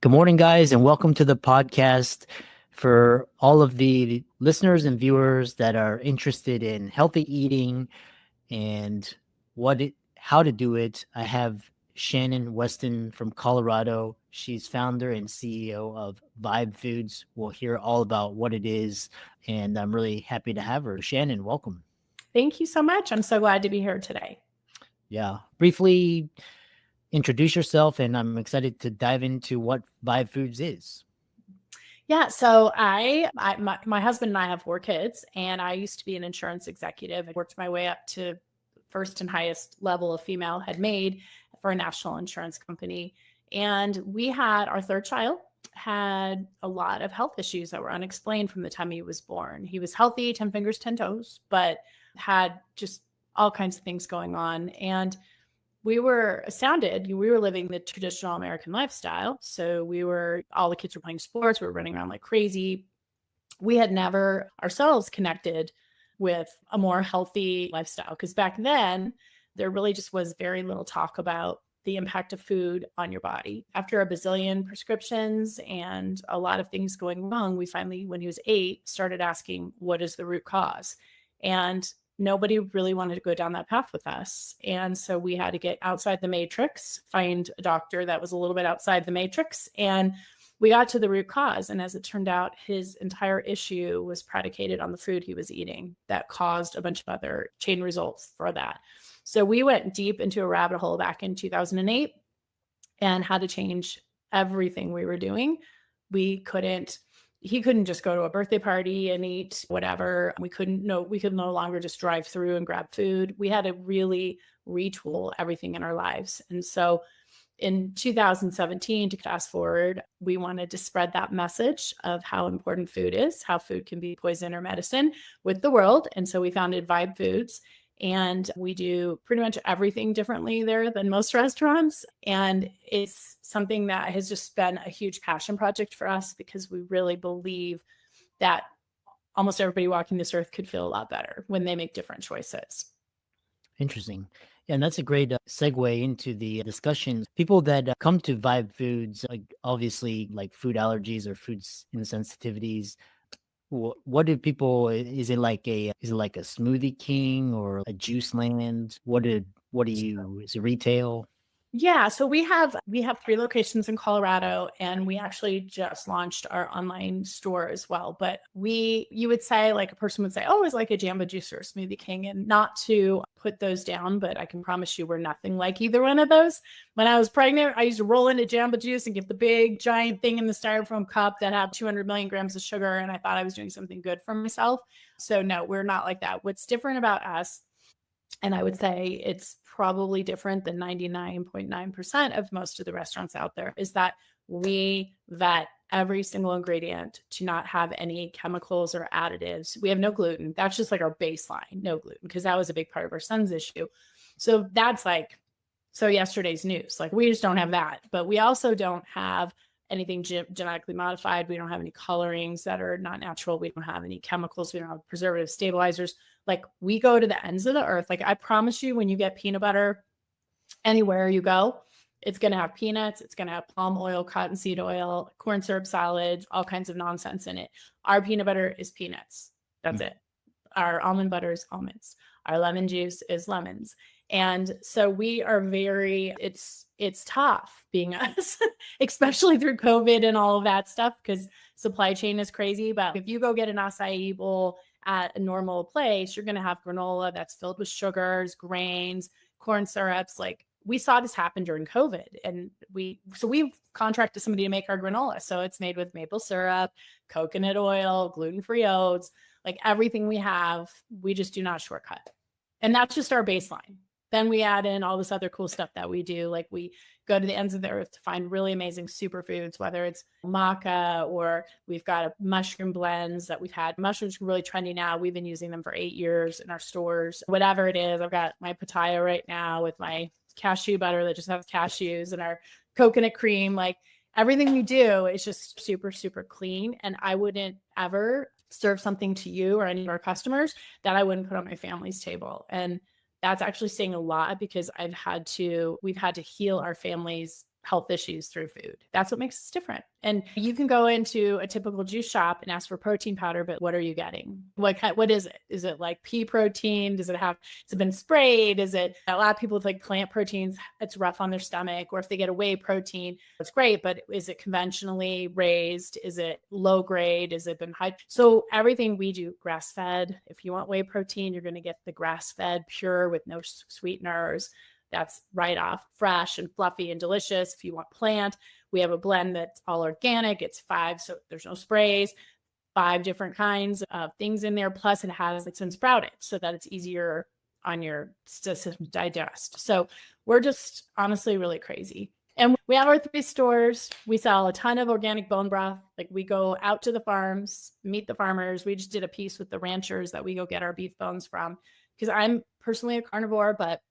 Good morning, guys, and welcome to the podcast. For all of the listeners and viewers that are interested in healthy eating and how to do it, I have Shannon Weston from Colorado. She's founder and CEO of Vibe Foods. We'll hear all about what it is, and I'm really happy to have her. Shannon, welcome. Thank you so much. I'm so glad to be here today. Yeah, briefly introduce yourself, and I'm excited to dive into what Vibe Foods is. Yeah, so my husband and I have 4 kids, and I used to be an insurance executive. I worked my way up to first and highest level a female had made for a national insurance company. And we had our third child had a lot of health issues that were unexplained from the time he was born. He was healthy, 10 fingers, 10 toes, but had just all kinds of things going on. And we were astounded. We were living the traditional American lifestyle. So all the kids were playing sports. We were running around like crazy. We had never ourselves connected with a more healthy lifestyle because back then there really just was very little talk about the impact of food on your body. After a bazillion prescriptions and a lot of things going wrong, we finally, when he was 8, started asking, what is the root cause? And nobody really wanted to go down that path with us. And so we had to get outside the matrix, find a doctor that was a little bit outside the matrix. And we got to the root cause. And as it turned out, his entire issue was predicated on the food he was eating that caused a bunch of other chain results for that. So we went deep into a rabbit hole back in 2008 and had to change everything we were doing. He couldn't just go to a birthday party and eat whatever. We could no longer just drive through and grab food. We had to really retool everything in our lives. And so in 2017, to fast forward, we wanted to spread that message of how important food is, how food can be poison or medicine with the world. And so we founded Vibe Foods. And we do pretty much everything differently there than most restaurants. And it's something that has just been a huge passion project for us because we really believe that almost everybody walking this earth could feel a lot better when they make different choices. Interesting. Yeah, and that's a great segue into the discussion. People that come to Vibe Foods, like obviously like food allergies or food insensitivities. What do people? Is it like a Smoothie King or a Juice Land? What do you? Is it retail? Yeah, so we have 3 locations in Colorado, and we actually just launched our online store as well. But you would say, like a person would say, oh, it's like a Jamba Juice or a Smoothie King, and not to put those down, but I can promise you we're nothing like either one of those. When I was pregnant, I used to roll into Jamba Juice and get the big giant thing in the styrofoam cup that had 200 million grams of sugar, and I thought I was doing something good for myself. So no, we're not like that. What's different about us, and I would say it's probably different than 99.9% of most of the restaurants out there, is that we vet every single ingredient to not have any chemicals or additives. We have no gluten. That's just like our baseline, no gluten, because that was a big part of our son's issue. So that's yesterday's news. Like, we just don't have that. But we also don't have anything genetically modified. We don't have any colorings that are not natural. We don't have any chemicals. We don't have preservative stabilizers. Like, we go to the ends of the earth. Like, I promise you, when you get peanut butter anywhere you go, it's going to have peanuts. It's going to have palm oil, cottonseed oil, corn syrup salads, all kinds of nonsense in it. Our peanut butter is peanuts. That's it. Our almond butter is almonds. Our lemon juice is lemons. And so we are it's tough being us, especially through COVID and all of that stuff, because supply chain is crazy. But if you go get an acai bowl at a normal place, you're going to have granola that's filled with sugars, grains, corn syrups. Like, we saw this happen during COVID, and we contracted somebody to make our granola. So it's made with maple syrup, coconut oil, gluten-free oats, like everything we have, we just do not shortcut. And that's just our baseline. Then we add in all this other cool stuff that we do. Like, we go to the ends of the earth to find really amazing superfoods, whether it's maca, or we've got mushroom blends that we've had. Mushrooms are really trendy now. We've been using them for 8 years in our stores. Whatever it is, I've got my pitaya right now with my cashew butter that just has cashews, and our coconut cream. Like, everything we do is just super, super clean. And I wouldn't ever serve something to you or any of our customers that I wouldn't put on my family's table. And that's actually saying a lot, because we've had to heal our family's health issues through food. That's what makes us different. And you can go into a typical juice shop and ask for protein powder, but what are you getting? What is it? Is it like pea protein? Has it been sprayed? Is it a lot of people with like plant proteins? It's rough on their stomach. Or if they get a whey protein, it's great, but is it conventionally raised? Is it low grade? Is it been high? So everything we do grass fed. If you want whey protein, you're going to get the grass fed pure with no sweeteners. That's right off, fresh and fluffy and delicious. If you want plant, we have a blend that's all organic. It's 5, so there's no sprays, 5 different kinds of things in there. Plus it's been sprouted so that it's easier on your system to digest. So we're just honestly really crazy. And we have our 3 stores. We sell a ton of organic bone broth. Like we go out to the farms, meet the farmers. We just did a piece with the ranchers that we go get our beef bones from, because I'm personally a carnivore, but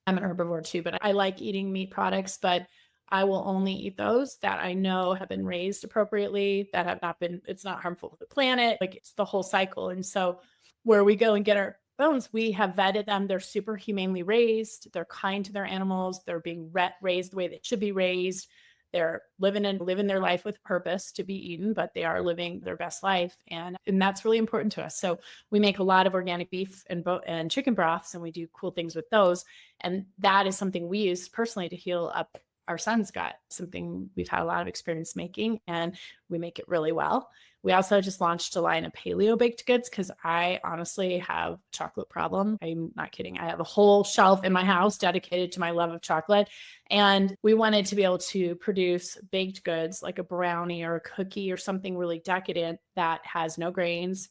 I'm an herbivore too, but I like eating meat products, but I will only eat those that I know have been raised appropriately, that have not been, it's not harmful to the planet. Like it's the whole cycle. And so where we go and get our bones, we have vetted them. They're super humanely raised. They're kind to their animals. They're being raised the way they should be raised. They're living their life with purpose to be eaten, but they are living their best life. And that's really important to us. So we make a lot of organic beef and chicken broths, and we do cool things with those. And that is something we use personally to heal up our son's gut, something we've had a lot of experience making, and we make it really well. We also just launched a line of paleo baked goods because I honestly have a chocolate problem. I'm not kidding. I have a whole shelf in my house dedicated to my love of chocolate. And we wanted to be able to produce baked goods like a brownie or a cookie or something really decadent that has no grains,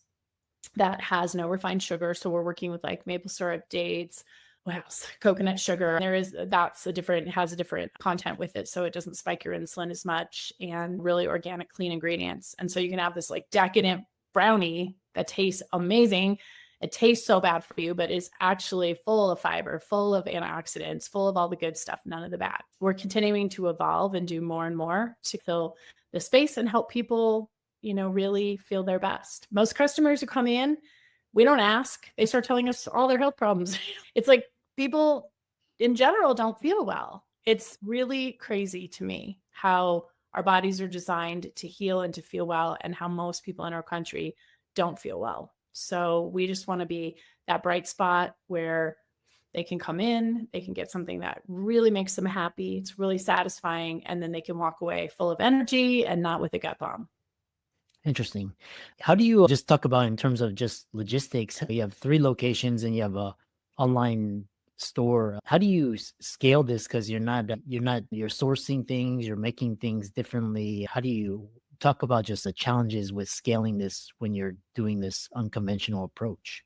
that has no refined sugar. So we're working with like maple syrup, dates, what else? Coconut sugar. Has a different content with it. So it doesn't spike your insulin as much, and really organic, clean ingredients. And so you can have this like decadent brownie that tastes amazing. It tastes so bad for you, but is actually full of fiber, full of antioxidants, full of all the good stuff, none of the bad. We're continuing to evolve and do more and more to fill the space and help people, really feel their best. Most customers who come in, we don't ask. They start telling us all their health problems. It's like people in general don't feel well. It's really crazy to me how our bodies are designed to heal and to feel well, and how most people in our country don't feel well. So we just want to be that bright spot where they can come in, they can get something that really makes them happy. It's really satisfying. And then they can walk away full of energy and not with a gut bomb. Interesting. How do you just talk about in terms of just logistics? You have 3 locations and you have a online store. How do you scale this? Because you're sourcing things, you're making things differently. How do you talk about just the challenges with scaling this when you're doing this unconventional approach?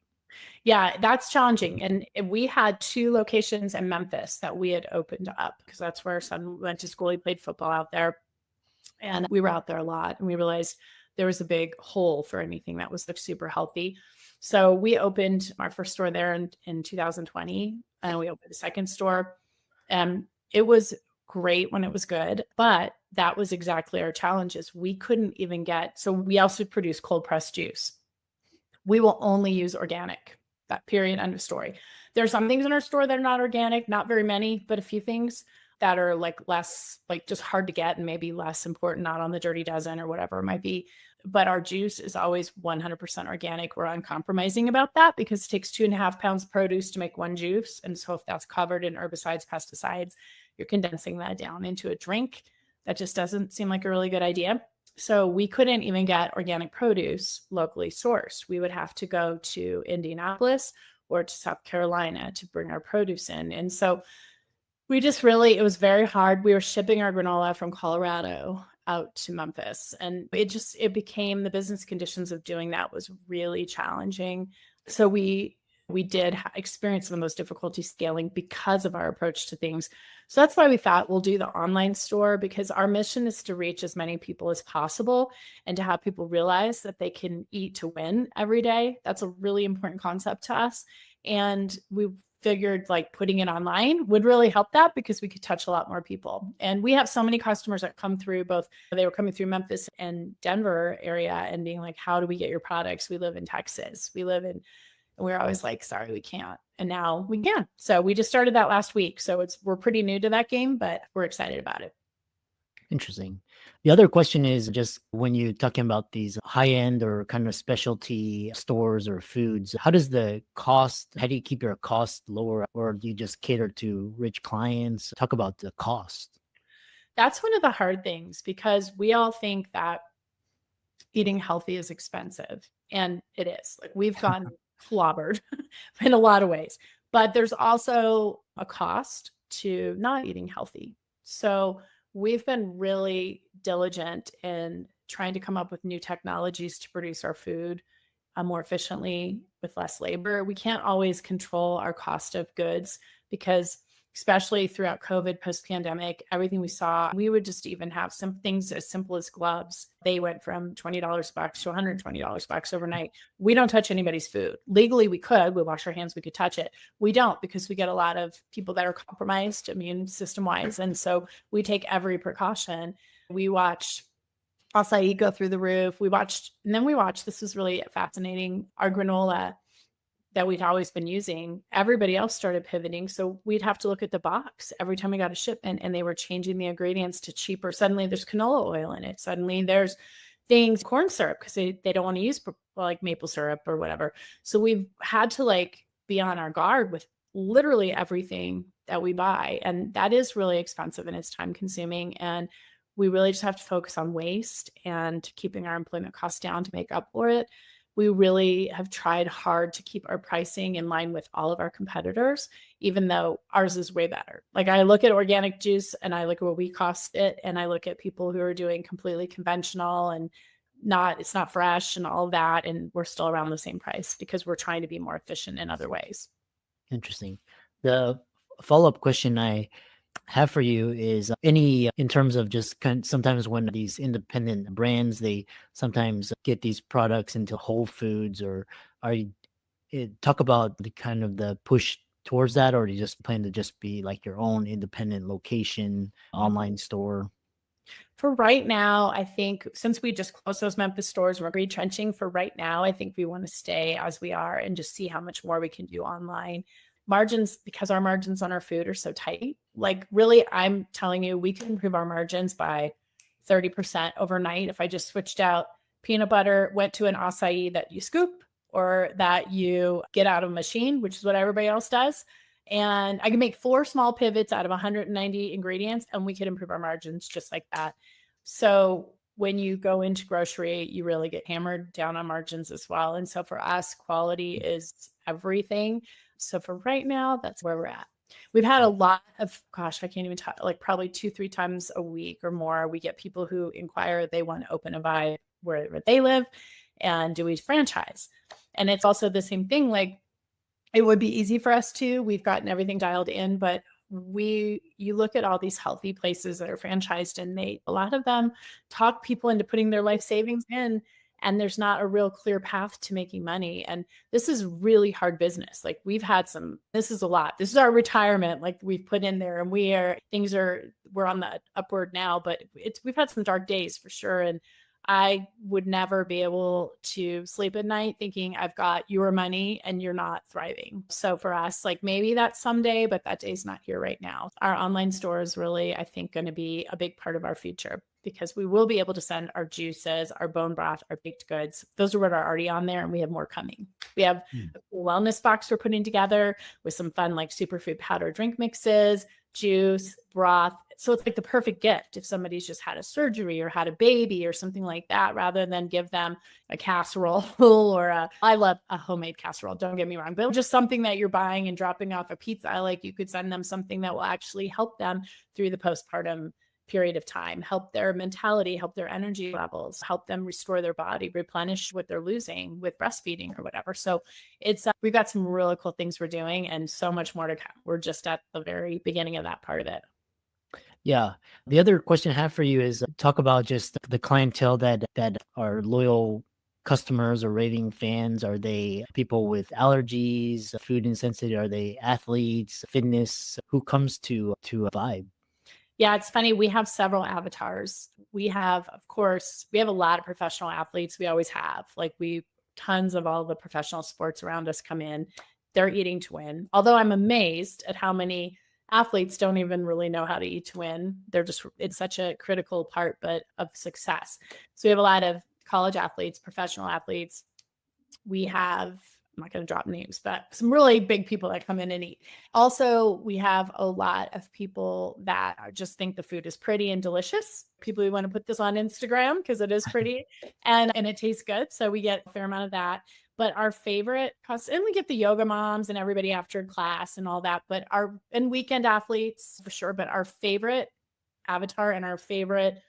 Yeah, that's challenging. And we had 2 locations in Memphis that we had opened up because that's where our son went to school. He played football out there, and we were out there a lot, and we realized there was a big hole for anything that was like super healthy. So we opened our first store there in 2020, and we opened a second store. And it was great when it was good, but that was exactly our challenges. We couldn't even so we also produce cold pressed juice. We will only use organic. That period, end of story. There are some things in our store that are not organic, not very many, but a few things that are like less, like just hard to get and maybe less important, not on the dirty dozen or whatever it might be. But our juice is always 100% organic. We're uncompromising about that because it takes 2.5 pounds of produce to make one juice. And so if that's covered in herbicides, pesticides, you're condensing that down into a drink. That just doesn't seem like a really good idea. So we couldn't even get organic produce locally sourced. We would have to go to Indianapolis or to South Carolina to bring our produce in. And so it was very hard. We were shipping our granola from Colorado out to Memphis, and it became, the business conditions of doing that was really challenging. So we did experience some of those difficulties scaling because of our approach to things. So that's why we thought we'll do the online store, because our mission is to reach as many people as possible and to have people realize that they can eat to win every day. That's a really important concept to us. And we figured like putting it online would really help that because we could touch a lot more people. And we have so many customers that come through they were coming through Memphis and Denver area and being like, how do we get your products? We live in Texas. And we're always like, sorry, we can't. And now we can. So we just started that last week. So we're pretty new to that game, but we're excited about it. Interesting. The other question is just when you're talking about these high end or kind of specialty stores or foods, how do you keep your cost lower, or do you just cater to rich clients? Talk about the cost. That's one of the hard things because we all think that eating healthy is expensive, and it is. Like we've gotten clobbered in a lot of ways, but there's also a cost to not eating healthy. So we've been really diligent in trying to come up with new technologies to produce our food more efficiently with less labor. We can't always control our cost of goods because, especially throughout COVID, post pandemic, everything we saw, we would just even have some things as simple as gloves. They went from $20 bucks to $120 bucks overnight. We don't touch anybody's food. Legally, we could. We wash our hands, we could touch it. We don't because we get a lot of people that are compromised immune system wise. And so we take every precaution. We watch acai go through the roof. We watched, this is really fascinating, our granola that we'd always been using, everybody else started pivoting. So we'd have to look at the box every time we got a shipment and they were changing the ingredients to cheaper. Suddenly there's canola oil in it. Suddenly there's corn syrup because they don't want to use like maple syrup or whatever. So we've had to like be on our guard with literally everything that we buy. And that is really expensive and it's time consuming. And we really just have to focus on waste and keeping our employment costs down to make up for it. We really have tried hard to keep our pricing in line with all of our competitors, even though ours is way better. Like I look at organic juice and I look at what we cost it, and I look at people who are doing completely conventional and it's not fresh and all of that, and we're still around the same price because we're trying to be more efficient in other ways. Interesting. The follow-up question I have for you is in terms of just sometimes when these independent brands, they sometimes get these products into Whole Foods, or are you talk about the kind of the push towards that, or do you just plan to just be like your own independent location, online store? For right now, I think since we just closed those Memphis stores, we're retrenching. For right now, I think we want to stay as we are and just see how much more we can do online. Margins, because our margins on our food are so tight. Like really, I'm telling you, we could improve our margins by 30% overnight if I just switched out peanut butter, went to an acai that you scoop or that you get out of a machine, which is what everybody else does. And I can make 4 small pivots out of 190 ingredients and we could improve our margins just like that. So when you go into grocery, you really get hammered down on margins as well. And so for us, quality is everything. So for right now, that's where we're at. We've had a lot of, gosh, I can't even talk, like probably 2-3 times a week or more. We get people who inquire, they want to open a buy where they live and do we franchise? And it's also the same thing. Like it would be easy for us to, we've gotten everything dialed in, but you look at all these healthy places that are franchised and a lot of them talk people into putting their life savings in, and there's not a real clear path to making money. And this is really hard business. Like this is a lot. This is our retirement. Like we've put in there and we're on the upward now, but we've had some dark days for sure. And I would never be able to sleep at night thinking I've got your money and you're not thriving. So for us, like maybe that's someday, but that day's not here right now. Our online store is really, I think, going to be a big part of our future because we will be able to send our juices, our bone broth, our baked goods. Those are what are already on there, and we have more coming. We have a cool wellness box we're putting together with some fun like superfood powder drink mixes, juice, broth. So it's like the perfect gift if somebody's just had a surgery or had a baby or something like that, rather than give them a casserole or I love a homemade casserole, don't get me wrong, but just something that you're buying and dropping off a pizza. Like you could send them something that will actually help them through the postpartum period of time, help their mentality, help their energy levels, help them restore their body, replenish what they're losing with breastfeeding or whatever. So we've got some really cool things we're doing and so much more to come. We're just at the very beginning of that part of it. Yeah. The other question I have for you is talk about just the clientele that are loyal customers or raving fans. Are they people with allergies, food insensitive? Are they athletes, fitness? Who comes to Vibe? Yeah, it's funny. We have several avatars. Of course, we have a lot of professional athletes. We always have. Tons of all the professional sports around us come in. They're eating to win. Although I'm amazed at how many athletes don't even really know how to eat to win. It's such a critical part, but of success. So we have a lot of college athletes, professional athletes. We have, I'm not going to drop names, but some really big people that come in and eat. Also, we have a lot of people that just think the food is pretty and delicious. People who want to put this on Instagram because it is pretty and it tastes good. So we get a fair amount of that. But our favorite, and we get the yoga moms and everybody after class and all that, and weekend athletes for sure. But our favorite avatar and our favorite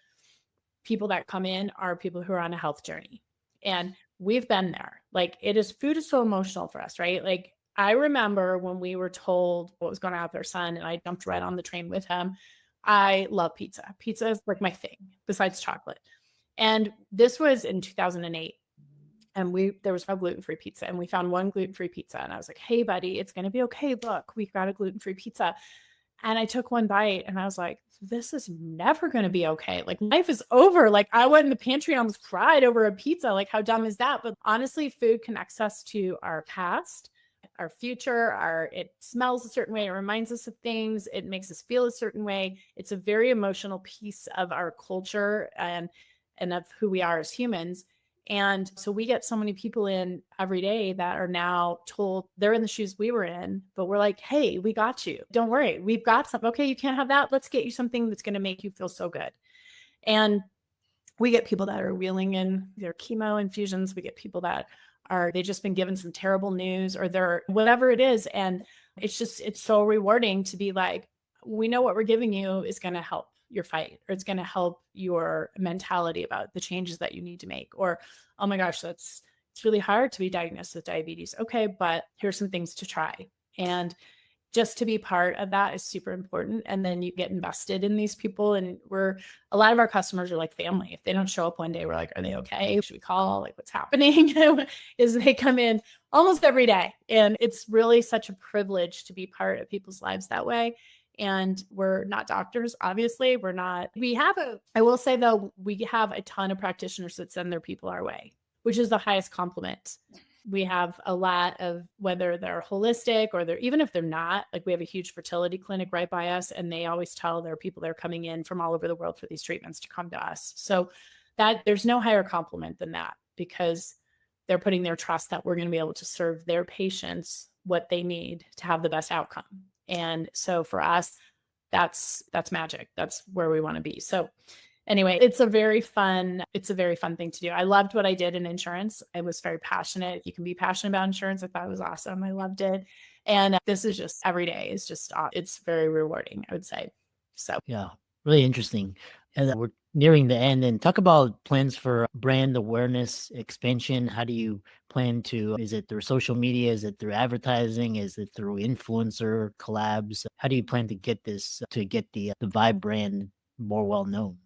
people that come in are people who are on a health journey. And we've been there. Like food is so emotional for us, right? Like I remember when we were told what was going on with our son and I jumped right on the train with him. I love pizza. Pizza is like my thing besides chocolate. And this was in 2008. And there was no gluten-free pizza. And we found one gluten-free pizza. And I was like, hey, buddy, it's going to be okay. Look, we've got a gluten-free pizza. And I took one bite and I was like, this is never going to be okay. Like life is over. Like I went in the pantry and almost cried over a pizza. Like how dumb is that? But honestly, food connects us to our past, our future, it smells a certain way. It reminds us of things. It makes us feel a certain way. It's a very emotional piece of our culture and of who we are as humans. And so we get so many people in every day that are now told they're in the shoes we were in, but we're like, hey, we got you. Don't worry. We've got something. Okay, you can't have that. Let's get you something that's going to make you feel so good. And we get people that are wheeling in their chemo infusions. We get people that they've just been given some terrible news or they're whatever it is. And it's so rewarding to be like, we know what we're giving you is going to help your fight, or it's going to help your mentality about the changes that you need to make. Or, oh my gosh, it's really hard to be diagnosed with diabetes. Okay, but here's some things to try. And just to be part of that is super important. And then you get invested in these people. And a lot of our customers are like family. If they don't show up one day, we're like, are they okay? Should we call? Like, what's happening? Is they come in almost every day. And it's really such a privilege to be part of people's lives that way. And we're not doctors, obviously. I will say though, we have a ton of practitioners that send their people our way, which is the highest compliment. We have a lot of, whether they're holistic or even if they're not, like we have a huge fertility clinic right by us, and they always tell their people they're coming in from all over the world for these treatments to come to us. So that there's no higher compliment than that, because they're putting their trust that we're going to be able to serve their patients what they need to have the best outcome. And so for us, that's magic. That's where we want to be. So anyway, it's a very fun thing to do. I loved what I did in insurance. I was very passionate. You can be passionate about insurance. I thought it was awesome. I loved it. And this is just every day is just, it's very rewarding, I would say. So yeah, really interesting. And we're nearing the end, and talk about plans for brand awareness expansion. How do you plan to, is it through social media? Is it through advertising? Is it through influencer collabs? How do you plan to get the Vibe brand more well known?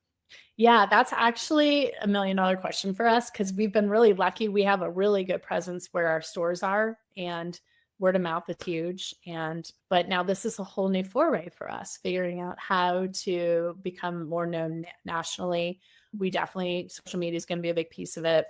yeah, that's actually $1 million question for us, because we've been really lucky. We have a really good presence where our stores are, and word of mouth is huge. But now this is a whole new foray for us, figuring out how to become more known nationally. Social media is going to be a big piece of it.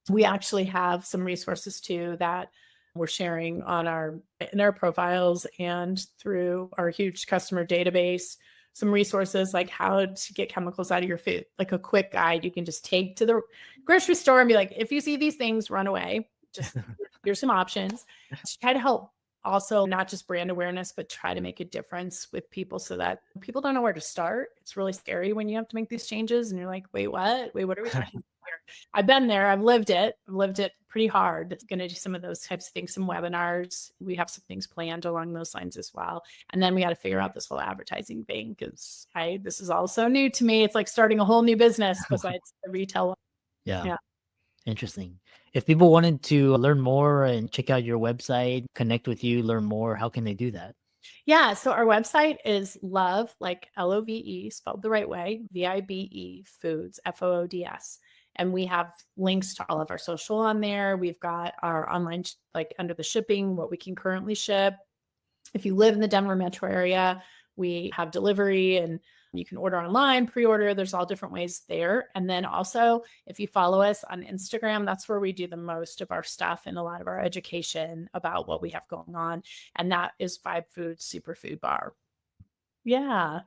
We actually have some resources too that we're sharing in our profiles and through our huge customer database. Some resources like how to get chemicals out of your food, like a quick guide you can just take to the grocery store and be like, if you see these things, run away. Just here's some options to try to help also not just brand awareness, but try to make a difference with people so that people don't know where to start. It's really scary when you have to make these changes and you're like, wait, what? Wait, what are we talking about here? I've been there. I've lived it pretty hard. It's going to do some of those types of things, some webinars. We have some things planned along those lines as well. And then we got to figure out this whole advertising thing, because this is all so new to me. It's like starting a whole new business besides the retail one. Yeah. Interesting. If people wanted to learn more and check out your website, connect with you, learn more, how can they do that? Yeah. So our website is love, like LOVE, spelled the right way, VIBE Foods, FOODS. And we have links to all of our social on there. We've got our online, like under the shipping, what we can currently ship. If you live in the Denver metro area, we have delivery, and you can order online, pre-order. There's all different ways there. And then also, if you follow us on Instagram, that's where we do the most of our stuff and a lot of our education about what we have going on. And that is Vibe Foods Superfood Bar. Yeah.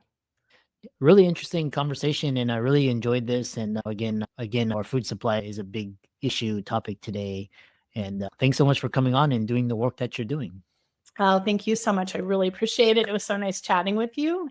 Really interesting conversation, and I really enjoyed this. And again, our food supply is a big issue topic today. And thanks so much for coming on and doing the work that you're doing. Oh, thank you so much. I really appreciate it. It was so nice chatting with you.